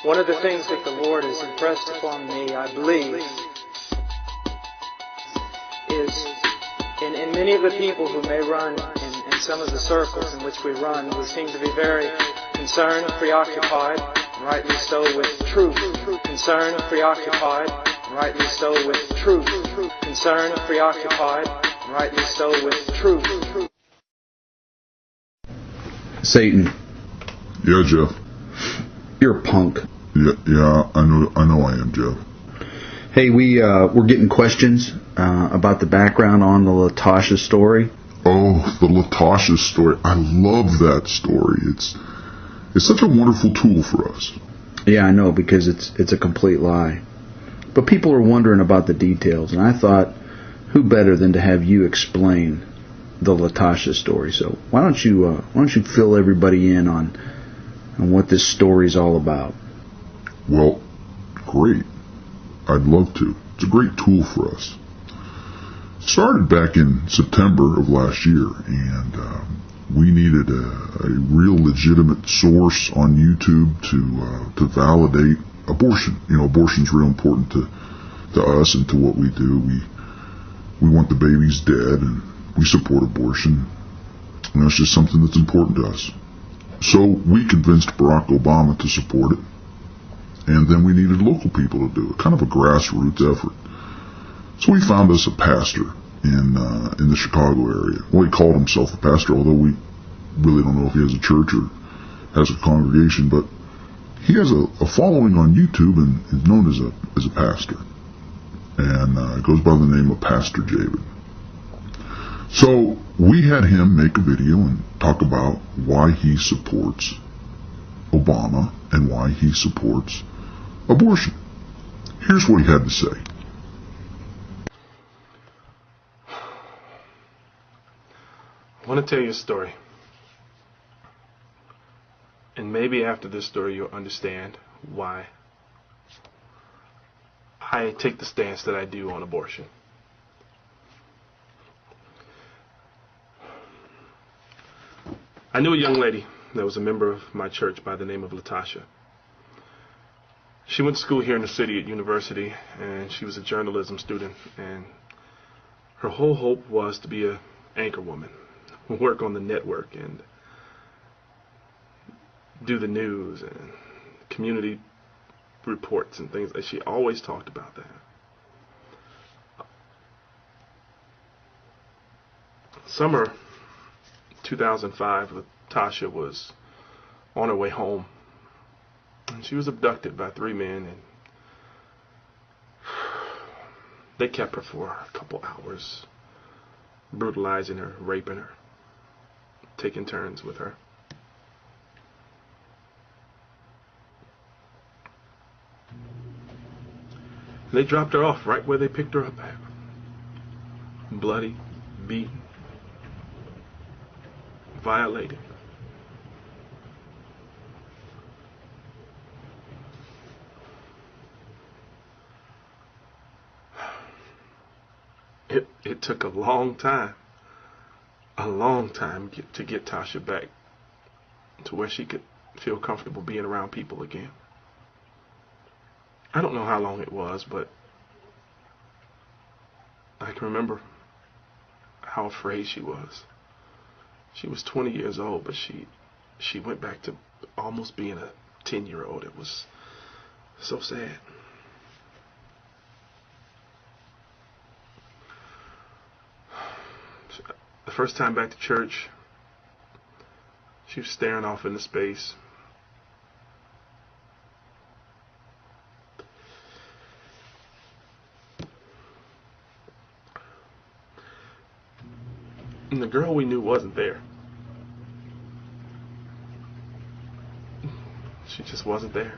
One of the things that the Lord has impressed upon me, I believe, is in many of the people who may run in some of the circles in which we run, we seem to be very concerned, preoccupied, rightly so, with truth. Concerned, preoccupied, rightly so, with truth. Concerned, preoccupied, rightly so, with truth. Satan. Yeah, Jeff. You're a punk. Yeah, I know I am, Jeff. Hey, we're getting questions about the background on the Latasha story. Oh, the Latasha story. I love that story. It's such a wonderful tool for us. Yeah, I know, because it's a complete lie. But people are wondering about the details, and I thought, who better than to have you explain the Latasha story? So why don't you fill everybody in on what this story's all about? Well, great. I'd love to. It's a great tool for us. It started back in September of last year, and we needed a real legitimate source on YouTube to validate abortion. You know, abortion's real important to us and to what we do. We want the babies dead, and we support abortion. And that's just something that's important to us. So we convinced Barack Obama to support it, and then we needed local people to do it, kind of a grassroots effort. So we found us a pastor in the Chicago area. Well, he called himself a pastor, although we really don't know if he has a church or has a congregation, but he has a following on YouTube and is known as a pastor, and goes by the name of Pastor David. So we had him make a video and talk about why he supports Obama and why he supports abortion. Here's what he had to say. I want to tell you a story. And maybe after this story you'll understand why I take the stance that I do on abortion. I knew a young lady that was a member of my church by the name of Latasha. She went to school here in the city at university, and she was a journalism student, and her whole hope was to be an anchor woman, work on the network and do the news and community reports and things. She always talked about that. Summer 2005, Latasha was on her way home, and she was abducted by 3 men, and they kept her for a couple hours, brutalizing her, raping her, taking turns with her. And they dropped her off right where they picked her up at. Bloody, beaten, violated. It took a long time to get Tasha back to where she could feel comfortable being around people again. I don't know how long it was, but I can remember how afraid she was. She was 20 years old, but she went back to almost being a 10-year-old. It was so sad. The first time back to church, she was staring off into space. And the girl we knew wasn't there. She just wasn't there.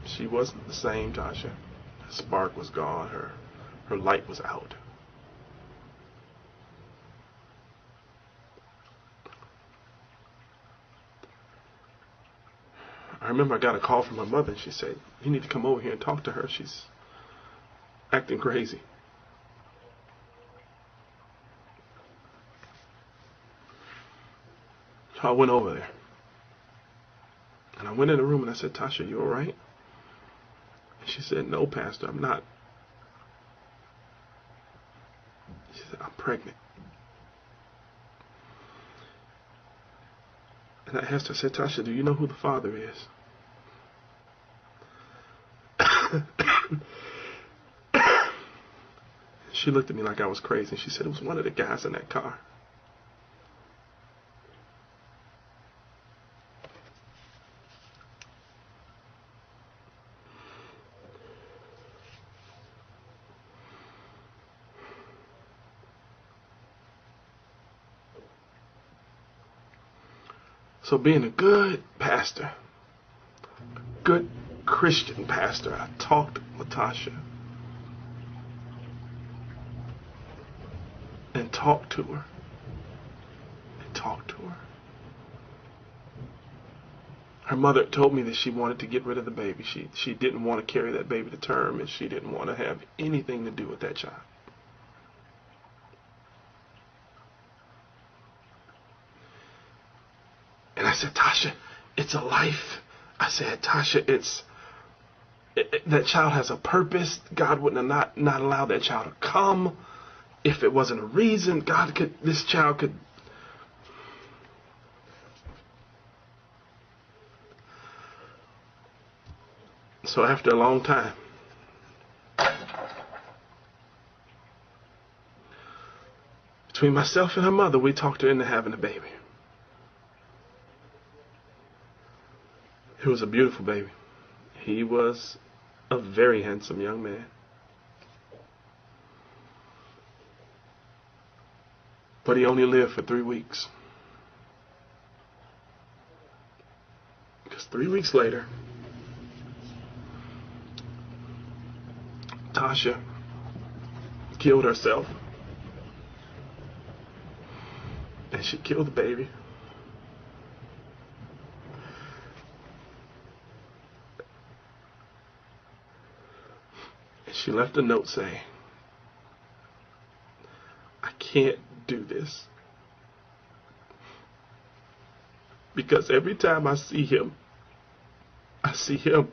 She wasn't the same Tasha. Her spark was gone. Her light was out. I remember I got a call from her mother, and she said, "You need to come over here and talk to her. She's acting crazy." So I went over there. And I went in the room and I said, Tasha, you all right? And she said, no, Pastor, I'm not. She said, I'm pregnant. And I asked her, I said, Tasha, do you know who the father is? She looked at me like I was crazy. She said, it was one of the guys in that car. So being a good pastor, a good Christian pastor, I talked to Latasha and talked to her and talked to her. Her mother told me that she wanted to get rid of the baby. She didn't want to carry that baby to term, and she didn't want to have anything to do with that child. And I said, Tasha, it's a life. I said, Tasha, that child has a purpose. God wouldn't have not allow that child to come. If it wasn't a reason, this child could. So after a long time, between myself and her mother, we talked her into having a baby. It was a beautiful baby. He was a very handsome young man. But he only lived for 3 weeks. Because 3 weeks later, Tasha killed herself. And she killed the baby. And she left a note saying, I can't do this. Because every time I see him, I see him.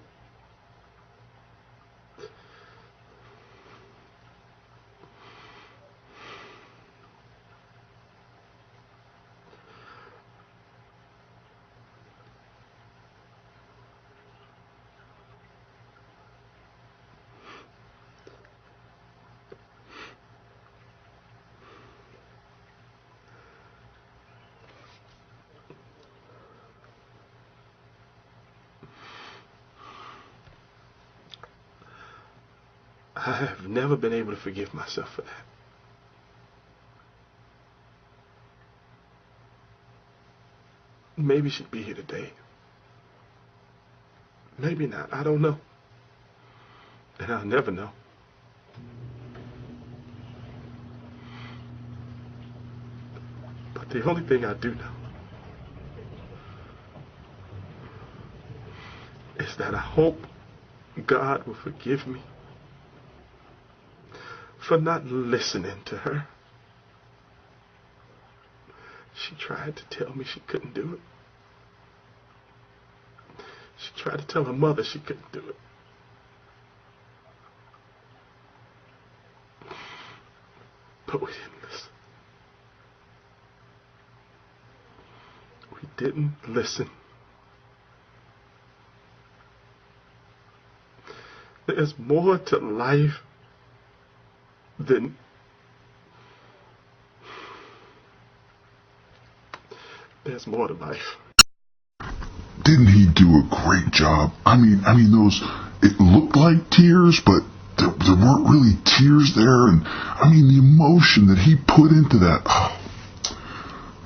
I have never been able to forgive myself for that. Maybe she'd be here today. Maybe not. I don't know. And I'll never know. But the only thing I do know is that I hope God will forgive me for not listening to her. She tried to tell me she couldn't do it. She tried to tell her mother she couldn't do it. But we didn't listen. We didn't listen. There's more to life than there's more to life. Didn't he do a great job? I mean those, it looked like tears, but there weren't really tears there. And I mean, the emotion that he put into that,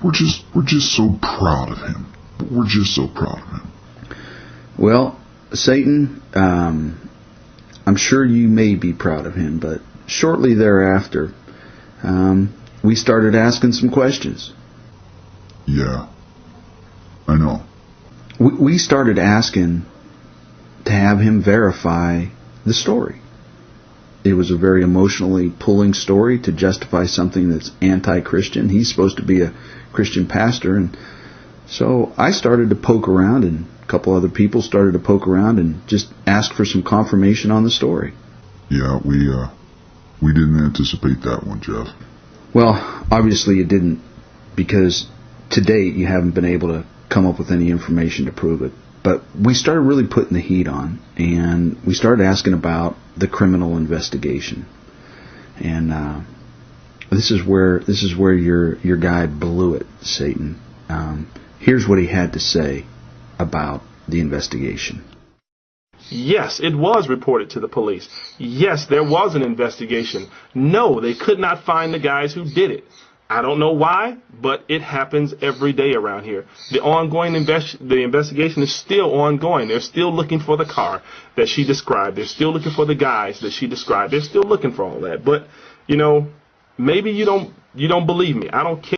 we're just so proud of him. We're just so proud of him. Well, Satan, I'm sure you may be proud of him, but shortly thereafter, we started asking some questions. Yeah, I know. We started asking to have him verify the story. It was a very emotionally pulling story to justify something that's anti-Christian. He's supposed to be a Christian pastor, and So I started to poke around, and a couple other people started to poke around and just ask for some confirmation on the story. Yeah, we didn't anticipate that one, Jeff. Well, obviously you didn't, because to date you haven't been able to come up with any information to prove it. But we started really putting the heat on, and we started asking about the criminal investigation. And this is where your guy blew it, Satan. Here's what he had to say about the investigation. Yes, it was reported to the police. Yes, there was an investigation. No, they could not find the guys who did it. I don't know why, but it happens every day around here. The ongoing investigation is still ongoing. They're still looking for the car that she described. They're still looking for the guys that she described. They're still looking for all that. But, maybe you don't believe me. I don't care.